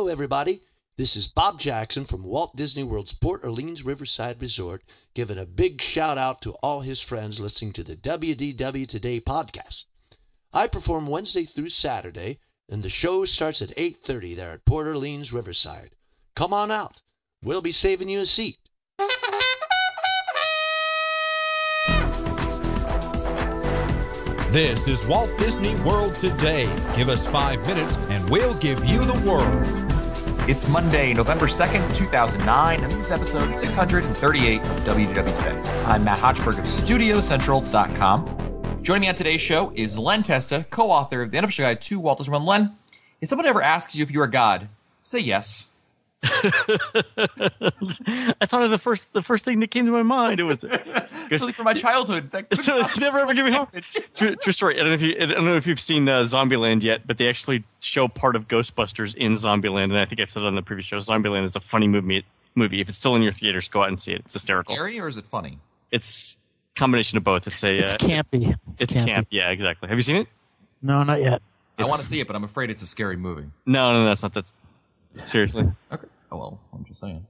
Hello, everybody. This is Bob Jackson from Walt Disney World's Port Orleans Riverside Resort, giving a big shout out to all his friends listening to the WDW Today podcast. I perform Wednesday through Saturday, and the show starts at 8:30 there at Port Orleans Riverside. Come on out. We'll be saving you a seat. This is Walt Disney World Today. Give us 5 minutes and we'll give you the world. It's Monday, November 2nd, 2009, and this is episode 638 of WDW Today. I'm Matt Hochberg of StudioCentral.com. Joining me on today's show is Len Testa, co-author of The Unofficial Guide to Walt Disney World. Len, if someone ever asks you if you are God, say yes. I thought of the first thing that came to my mind. It was something from my childhood. So never ever give me hope. True story. I don't know if you've seen Zombieland yet, but they actually show part of Ghostbusters in Zombieland, and I think I've said it on the previous show. Zombieland is a funny movie. If it's still in your theaters, go out and see it. It's hysterical. Is it scary or is it funny? It's a combination of both. It's campy. It's camp. Yeah, exactly. Have you seen it? No, not yet. I want to see it, but I'm afraid it's a scary movie. No, it's not. That's seriously. Okay. Oh, well, I'm just saying.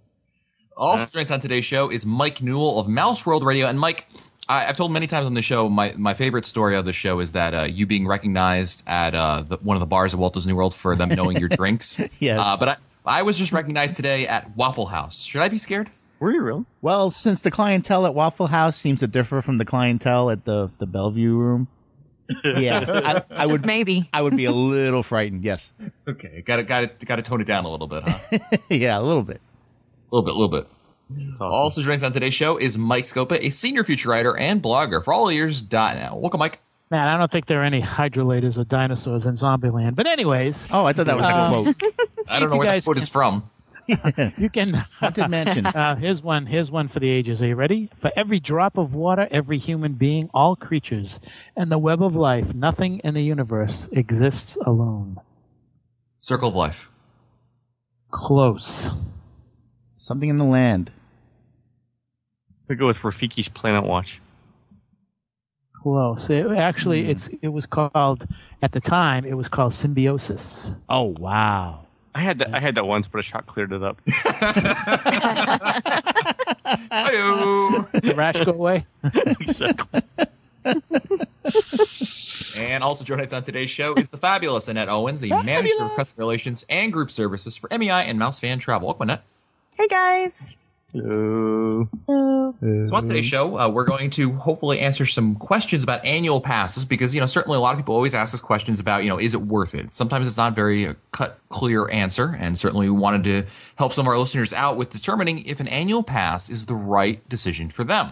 Also joins on today's show is Mike Newell of Mouse World Radio. And Mike, I've told many times on the show, my favorite story of the show is that you being recognized at one of the bars at Walt Disney World for them knowing your drinks. Yes. But I was just recognized today at Waffle House. Should I be scared? Were you real? Well, since the clientele at Waffle House seems to differ from the clientele at the Bellevue room, yeah, I would maybe. I would be a little frightened. Yes. Okay, got to tone it down a little bit, huh? Yeah, a little bit. A little bit. Awesome. Also joining us on today's show is Mike Scopa, a senior feature writer and blogger for allears.net. Welcome, Mike. Man, I don't think there are any hydrolators or dinosaurs in Zombieland. But anyways. Oh, I thought that was the quote. I don't know where that quote is from. You can. I did mention. Here's one for the ages. Are you ready? For every drop of water, every human being, all creatures, and the web of life, nothing in the universe exists alone. Circle of Life. Close. Something in the land. We go with Rafiki's Planet Watch. Close. It was called at the time. It was called Symbiosis. Oh wow. I had that once, but a shot cleared it up. The rash go away. Exactly. And also joining us on today's show is the fabulous Annette Owens, the manager of customer relations and group services for MEI and Mouse Fan Travel. Welcome, Annette. Hey, guys. Hello. So on today's show, we're going to hopefully answer some questions about annual passes because, certainly a lot of people always ask us questions about, is it worth it? Sometimes it's not very clear answer, and certainly we wanted to help some of our listeners out with determining if an annual pass is the right decision for them.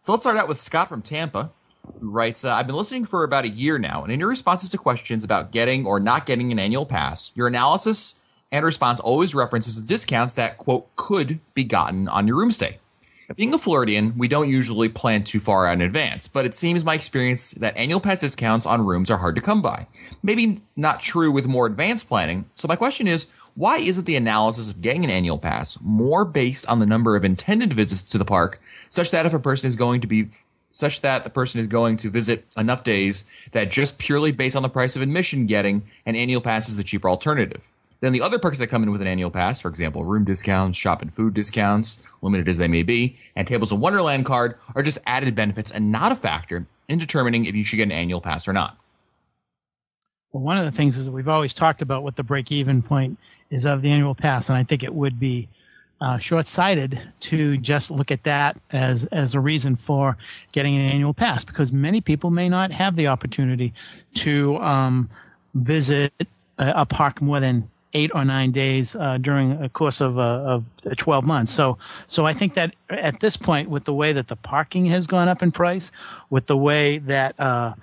So let's start out with Scott from Tampa, who writes, I've been listening for about a year now, and in your responses to questions about getting or not getting an annual pass, your analysis and response always references the discounts that, quote, could be gotten on your room stay. Being a Floridian, we don't usually plan too far out in advance, but it seems my experience that annual pass discounts on rooms are hard to come by. Maybe not true with more advanced planning. So my question is, why isn't the analysis of getting an annual pass more based on the number of intended visits to the park, such that the person is going to visit enough days that just purely based on the price of admission getting an annual pass is the cheaper alternative? Then the other perks that come in with an annual pass, for example, room discounts, shop and food discounts, limited as they may be, and Tables of Wonderland card are just added benefits and not a factor in determining if you should get an annual pass or not. Well, one of the things is that we've always talked about what the break-even point is of the annual pass, and I think it would be short-sighted to just look at that as a reason for getting an annual pass, because many people may not have the opportunity to visit a park more than 8 or 9 days during a course of 12 months. So I think that at this point, with the way that the parking has gone up in price, with the way that a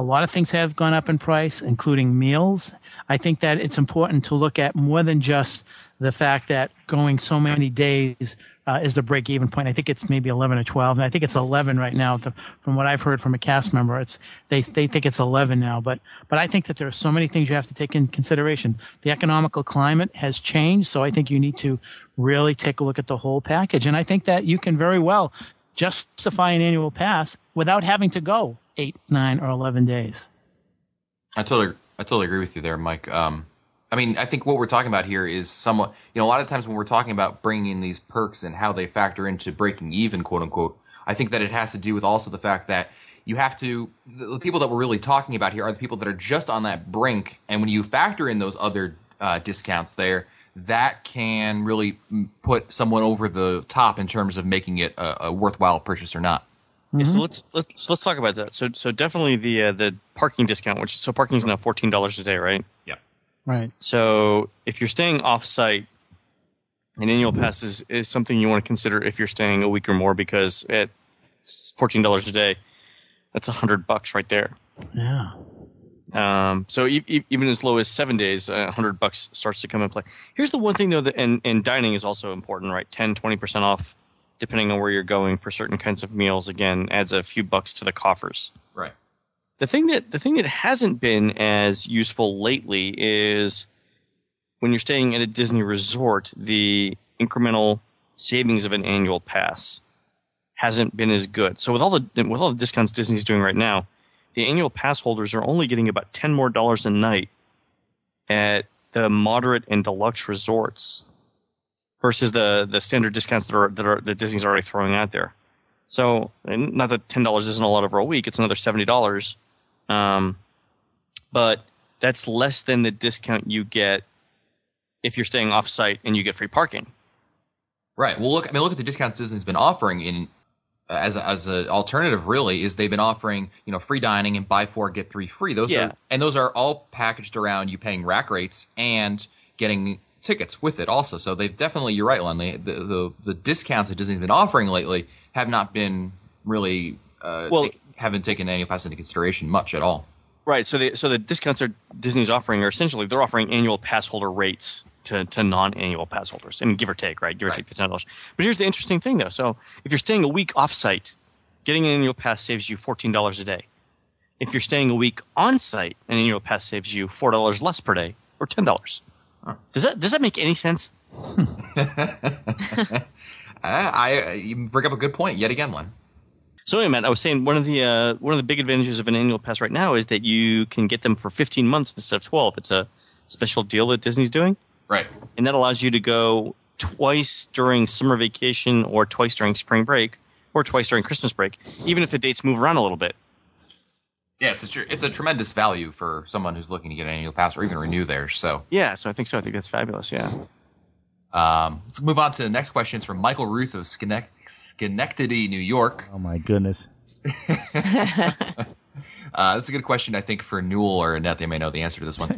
lot of things have gone up in price, including meals, I think that it's important to look at more than just the fact that going so many days is the break-even point. I think it's maybe 11 or 12, and I think it's 11 right now. From what I've heard from a cast member, they think it's 11 now. But I think that there are so many things you have to take in consideration. The economical climate has changed, so I think you need to really take a look at the whole package. And I think that you can very well justify an annual pass without having to go 8, 9, or 11 days. I totally agree with you there, Mike. I mean, I think what we're talking about here is somewhat, a lot of times when we're talking about bringing in these perks and how they factor into breaking even, quote unquote, I think that it has to do with also the fact that you have to, the people that we're really talking about here are the people that are just on that brink. And when you factor in those other discounts there, that can really put someone over the top in terms of making it a worthwhile purchase or not. Yeah, so let's talk about that. So definitely the parking discount, so parking is now $14 a day, right? Yeah. Right. So if you're staying off-site, an annual pass is something you want to consider if you're staying a week or more, because at $14 a day, that's $100 right there. Yeah. So even as low as 7 days, $100 starts to come in play. Here's the one thing though, and dining is also important, right? 10-20% off, depending on where you're going for certain kinds of meals. Again, adds a few bucks to the coffers. Right. The thing that hasn't been as useful lately is when you're staying at a Disney resort, the incremental savings of an annual pass hasn't been as good. So with all the discounts Disney's doing right now, the annual pass holders are only getting about $10 more a night at the moderate and deluxe resorts versus the standard discounts that Disney's already throwing out there. So, and not that $10 isn't a lot over a week; it's another $70. But that's less than the discount you get if you're staying off-site and you get free parking. Right. Well, look at the discounts Disney's been offering in as an alternative. Really, is they've been offering free dining and buy 4 get 3 free. Those are all packaged around you paying rack rates and getting tickets with it also. So they've definitely, you're right, Len. The discounts that Disney's been offering lately have not been really haven't taken annual pass into consideration much at all. Right. So the discounts Disney's offering are essentially they're offering annual pass holder rates to non-annual pass holders. I mean, give or take, right? Give or take the $10. But here's the interesting thing, though. So if you're staying a week off-site, getting an annual pass saves you $14 a day. If you're staying a week on-site, an annual pass saves you $4 less per day, or $10. Huh. Does that make any sense? You bring up a good point yet again, Len. So anyway, Matt, I was saying one of the big advantages of an annual pass right now is that you can get them for 15 months instead of 12. It's a special deal that Disney's doing. Right. And that allows you to go twice during summer vacation or twice during spring break or twice during Christmas break, even if the dates move around a little bit. Yeah, it's a tremendous value for someone who's looking to get an annual pass or even renew theirs. So yeah, so I think so. I think that's fabulous. Yeah. Let's move on to the next question. It's from Michael Ruth of Schenectady, New York. Oh my goodness. That's a good question, I think, for Newell or Annette. They may know the answer to this one.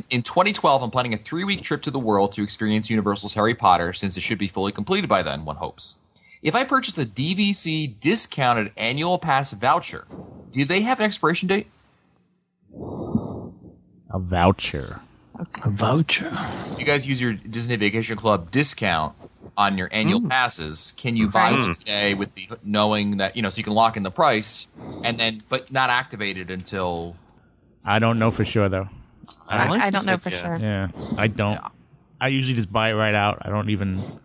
In 2012, I'm planning a 3-week trip to the world to experience Universal's Harry Potter, since it should be fully completed by then, one hopes. If I purchase a DVC discounted annual pass voucher, do they have an expiration date? A voucher. A voucher. So if you guys use your Disney Vacation Club discount on your annual passes, can you buy one today with the knowing that, so you can lock in the price and then, but not activate it until... I don't know for sure, though. I don't know for sure. Yeah, I don't. Yeah. I usually just buy it right out. I don't even...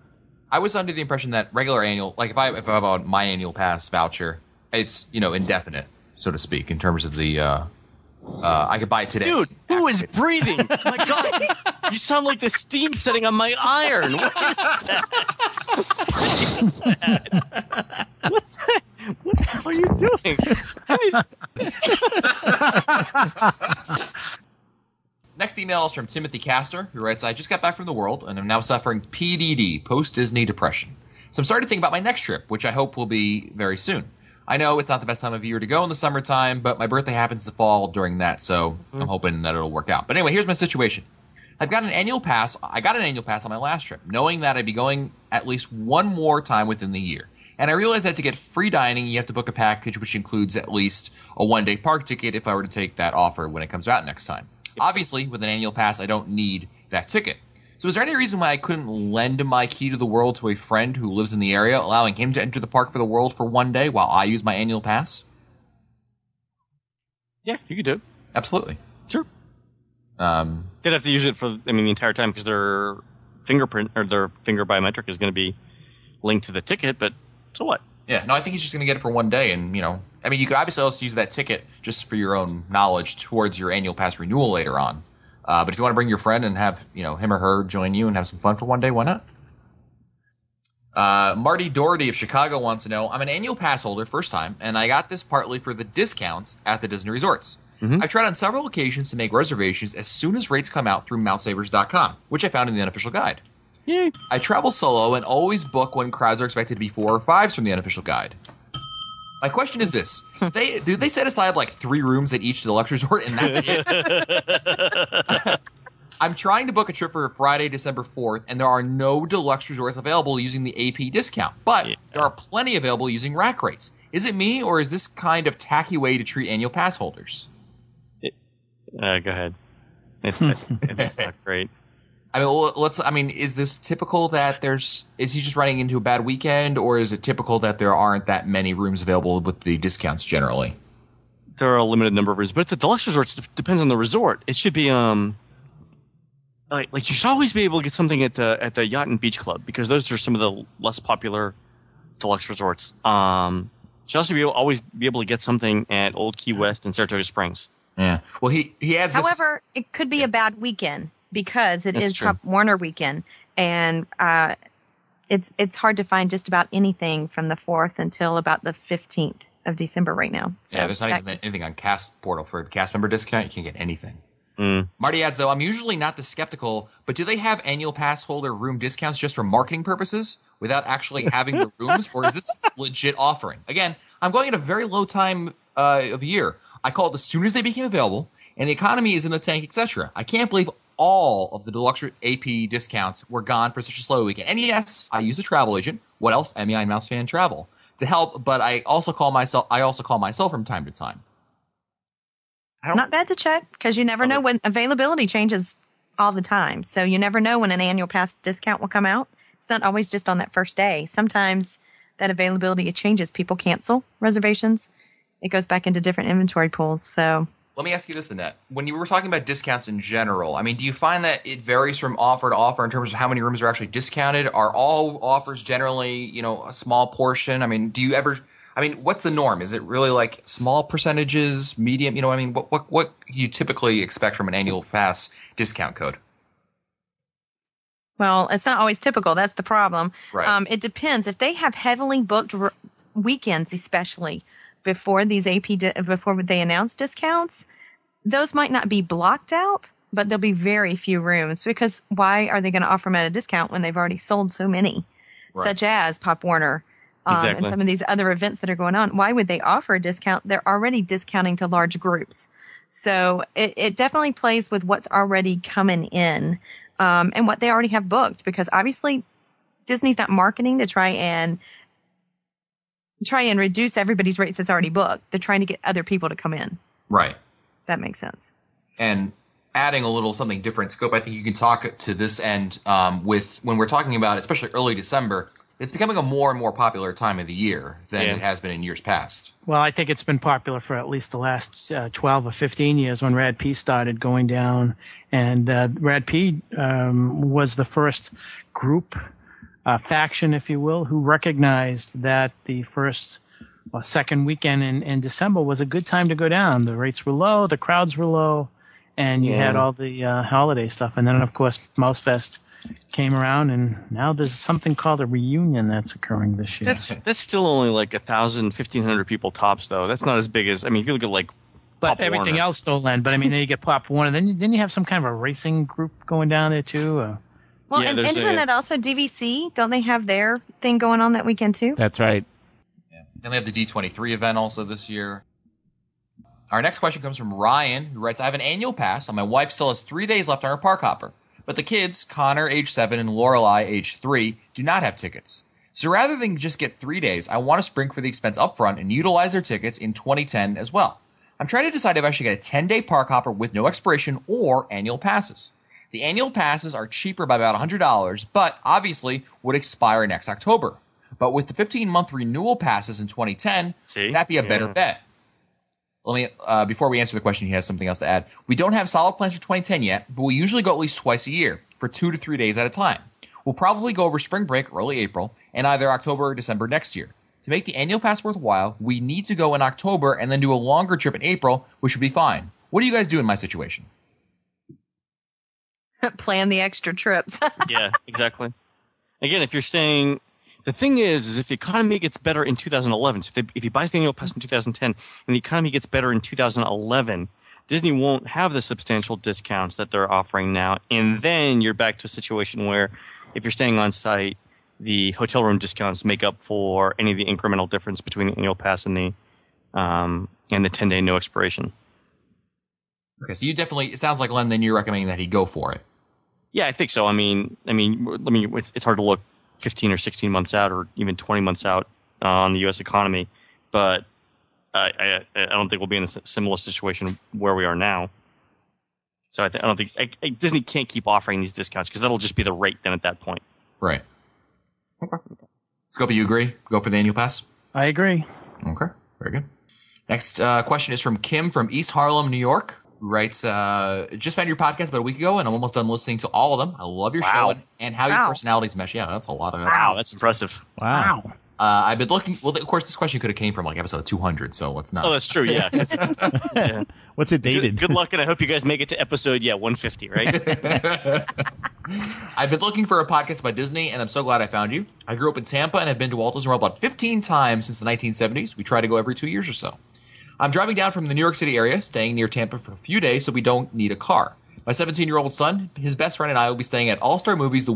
I was under the impression that regular annual, like if I bought my annual pass voucher, it's, indefinite, so to speak, in terms of the, I could buy it today. Dude, who is breathing? My God, you sound like the steam setting on my iron. What is that? What the hell are you doing? Next email is from Timothy Castor, who writes, I just got back from the world, and I'm now suffering PDD, post-Disney depression. So I'm starting to think about my next trip, which I hope will be very soon. I know it's not the best time of year to go in the summertime, but my birthday happens to fall during that, so I'm hoping that it'll work out. But anyway, here's my situation. I got an annual pass on my last trip, knowing that I'd be going at least one more time within the year. And I realized that to get free dining, you have to book a package which includes at least a one-day park ticket if I were to take that offer when it comes out next time. Obviously, with an annual pass, I don't need that ticket. So is there any reason why I couldn't lend my key to the world to a friend who lives in the area, allowing him to enter the park for the world for one day while I use my annual pass? Yeah, you could do it. Absolutely. Sure. They'd have to use it for, the entire time because their fingerprint or their finger biometric is going to be linked to the ticket, but so what? Yeah, no, I think he's just going to get it for one day, and, you could obviously also use that ticket just for your own knowledge towards your annual pass renewal later on. But if you want to bring your friend and have him or her join you and have some fun for one day, why not? Marty Doherty of Chicago wants to know, I'm an annual pass holder, first time, and I got this partly for the discounts at the Disney resorts. I've tried on several occasions to make reservations as soon as rates come out through MountSavers.com, which I found in the unofficial guide. Yay. I travel solo and always book when crowds are expected to be 4 or 5s from the unofficial guide. My question is this. Do they set aside like 3 rooms at each deluxe resort and that's it? I'm trying to book a trip for Friday, December 4th, and there are no deluxe resorts available using the AP discount, but there are plenty available using rack rates. Is it me, or is this kind of tacky way to treat annual pass holders? Go ahead. It's not great. I mean, is this typical that is he just running into a bad weekend, or is it typical that there aren't that many rooms available with the discounts generally? There are a limited number of rooms, but at the deluxe resorts, it depends on the resort. It should be, like you should always be able to get something at the Yacht and Beach Club, because those are some of the less popular deluxe resorts. You should also always be able to get something at Old Key West and Saratoga Springs. Yeah. Well, he adds this. However, it could be a bad weekend because it is Pop Warner weekend, and it's hard to find just about anything from the 4th until about the 15th of December right now. So there's not even anything on Cast Portal for a cast member discount. You can't get anything. Marty adds, though, I'm usually not this skeptical, but do they have annual pass holder room discounts just for marketing purposes without actually having the rooms, or is this legit offering? Again, I'm going at a very low time of year. I called as soon as they became available, and the economy is in the tank, etc. I can't believe all of the deluxe AP discounts were gone for such a slow weekend. And yes, I use a travel agent. What else? MEI and Mouse Fan Travel to help, but I also call myself from time to time. Not bad to check, because you never know when availability changes all the time. So you never know when an annual pass discount will come out. It's not always just on that first day. Sometimes that availability changes. People cancel reservations. It goes back into different inventory pools. So let me ask you this, Annette. When you were talking about discounts in general, I mean, do you find that it varies from offer to offer in terms of how many rooms are actually discounted? Are all offers generally, a small portion? I mean, what's the norm? Is it really like small percentages, medium? What you typically expect from an annual pass discount code? Well, it's not always typical. That's the problem. Right. It depends. If they have heavily booked weekends, especially before these before they announce discounts, those might not be blocked out, but there'll be very few rooms, because why are they going to offer them at a discount when they've already sold so many, such as Pop Warner and some of these other events that are going on? Why would they offer a discount? They're already discounting to large groups. So it definitely plays with what's already coming in and what they already have booked, because obviously Disney's not marketing to try and reduce everybody's rates that's already booked. They're trying to get other people to come in. Right. That makes sense. And adding a little something different scope, I think you can talk to this end with when we're talking about, especially early December, it's becoming a more and more popular time of the year than it has been in years past. Well, I think it's been popular for at least the last 12 or 15 years when Rad P started going down. And Rad P was the first group faction, if you will, who recognized that the first or second weekend in December was a good time to go down. The rates were low, the crowds were low, and you had all the holiday stuff. And then, of course, Mousefest came around, and now there's something called a reunion that's occurring this year. That's still only like 1,000, 1,500 people tops, though. That's not as big as, if you look at but Pop everything Warner. else still lend. But then you get Pop Warner. Then you have some kind of a racing group going down there too. Well, and isn't it also DVC? Don't they have their thing going on that weekend too? That's right. Yeah. And they have the D23 event also this year. Our next question comes from Ryan, who writes, I have an annual pass, and my wife still has 3 days left on her park hopper. But the kids, Connor, age 7, and Lorelei, age 3, do not have tickets. So rather than just get 3 days, I want to spring for the expense up front and utilize their tickets in 2010 as well. I'm trying to decide if I should get a 10-day park hopper with no expiration or annual passes. The annual passes are cheaper by about $100, but obviously would expire next October. But with the 15-month renewal passes in 2010, that'd be a better bet. Let me, before we answer the question, he has something else to add. We don't have solid plans for 2010 yet, but we usually go at least twice a year for 2 to 3 days at a time. We'll probably go over spring break early April and either October or December next year. To make the annual pass worthwhile, we need to go in October and then do a longer trip in April, which would be fine. What do you guys do in my situation? Plan the extra trips. Yeah, exactly. Again, if you're staying, the thing is if the economy gets better in 2011, so if he buys the annual pass in 2010 and the economy gets better in 2011, Disney won't have the substantial discounts that they're offering now. And then you're back to a situation where if you're staying on site, the hotel room discounts make up for any of the incremental difference between the annual pass and the 10-day no expiration. Okay, so you definitely, it sounds like, Len, then you're recommending that he go for it. Yeah, I think so. I mean, it's hard to look 15 or 16 months out, or even 20 months out on the U.S. economy, but I don't think we'll be in a similar situation where we are now. So I don't think Disney can't keep offering these discounts because that'll just be the rate then at that point. Right. Okay. Scopey, you agree? Go for the annual pass? I agree. Okay, very good. Next question is from Kim from East Harlem, New York, who writes, just found your podcast about a week ago, and I'm almost done listening to all of them. I love your show and how your personalities mesh. Yeah, that's a lot of it. Wow, that's impressive. Wow. I've been looking. Well, of course, this question could have came from like episode 200, so let's not. Oh, that's true. Yeah. Yeah. What's it dated? Good luck, and I hope you guys make it to episode 150. Right. I've been looking for a podcast about Disney, and I'm so glad I found you. I grew up in Tampa and have been to Walt Disney World about 15 times since the 1970s. We try to go every 2 years or so. I'm driving down from the New York City area, staying near Tampa for a few days, so we don't need a car. My 17-year-old son, his best friend, and I will be staying at All-Star Movies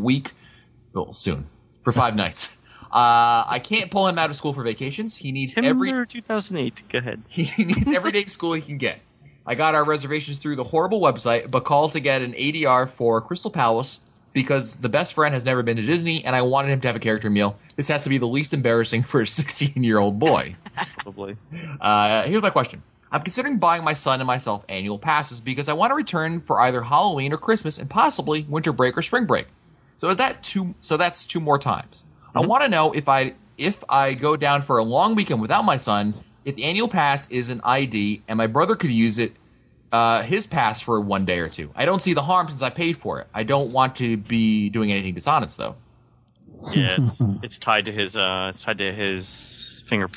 soon, for 5 nights. I can't pull him out of school for vacations. He needs September 2008. Go ahead. He needs every day of school he can get. I got our reservations through the horrible website, but called to get an ADR for Crystal Palace because the best friend has never been to Disney, and I wanted him to have a character meal. This has to be the least embarrassing for a 16-year-old boy. Probably. Here's my question. I'm considering buying my son and myself annual passes because I want to return for either Halloween or Christmas and possibly winter break or spring break. So that's 2 more times. I want to know if I go down for a long weekend without my son, if the annual pass is an ID and my brother could use it, his pass for 1 day or 2. I don't see the harm since I paid for it. I don't want to be doing anything dishonest though. Yeah, it's tied to his finger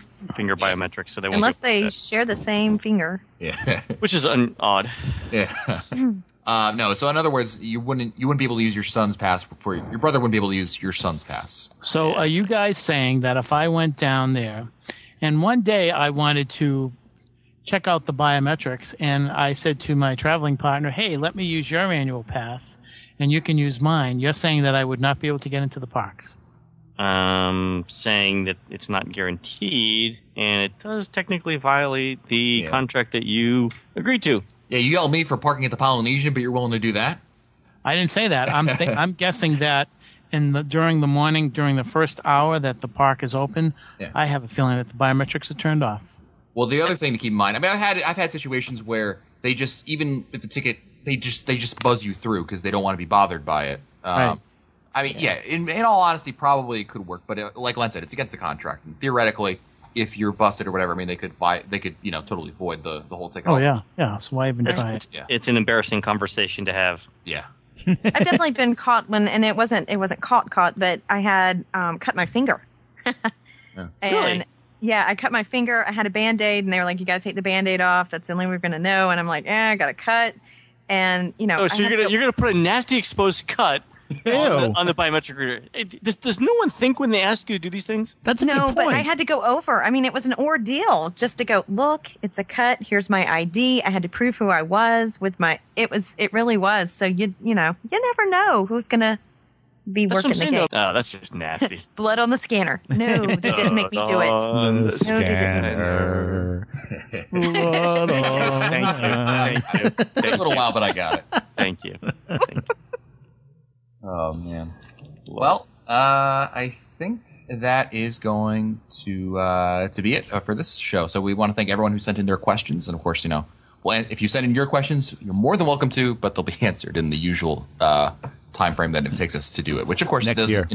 biometrics. So they won't unless they share the same finger. Yeah, which is odd. Yeah. No, so in other words, you wouldn't be able to use your son's pass for your brother wouldn't be able to use your son's pass. So are you guys saying that if I went down there and one day I wanted to check out the biometrics and I said to my traveling partner, hey, let me use your annual pass and you can use mine, you're saying that I would not be able to get into the parks? Saying that it's not guaranteed and it does technically violate the contract that you agreed to. Yeah, you yelled at me for parking at the Polynesian, but you're willing to do that? I didn't say that. I'm guessing that during the morning, during the first hour that the park is open, I have a feeling that the biometrics are turned off. Well, the other thing to keep in mind, I mean, I've had situations where they just, even with the ticket, they just buzz you through because they don't want to be bothered by it. Right. I mean, in all honesty, probably it could work, but like Len said, it's against the contract. And theoretically, if you're busted or whatever, I mean, they could totally void the whole ticket. Oh yeah. So why even try it? It's an embarrassing conversation to have. Yeah. I've definitely been caught and it wasn't caught, but I had cut my finger. And really? yeah, I cut my finger. I had a Band-Aid, and they were like, "You got to take the Band-Aid off. That's the only way we're gonna know." And I'm like, "I got a cut." And so you're gonna put a nasty exposed cut on the biometric reader. Does no one think when they ask you to do these things? That's a good point. But I had to go over. I mean, it was an ordeal just to go, look, it's a cut. Here's my ID. I had to prove who I was with my. It really was. So you never know who's gonna be working the game. Oh, that's just nasty. Blood on the scanner. No, they didn't make me do it. On the scanner. Thank you. Took a little while, but I got it. Thank you. Oh man. Well, I think that is going to be it for this show. So we want to thank everyone who sent in their questions, and of course, well, if you send in your questions, you're more than welcome to, but they'll be answered in the usual time frame that it takes us to do it. Which, of course, next year.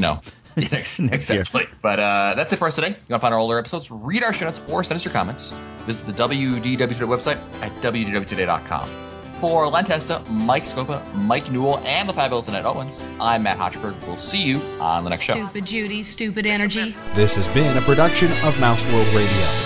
Next year. But that's it for us today. You want to find our older episodes, read our show notes, or send us your comments. Visit the WDW Today website at wdwtoday.com. For Len Testa, Mike Scopa, Mike Newell, and the fabulous Annette Owens, I'm Matt Hochberg. We'll see you on the next show. Stupid Judy, stupid energy. This has been a production of Mouse World Radio.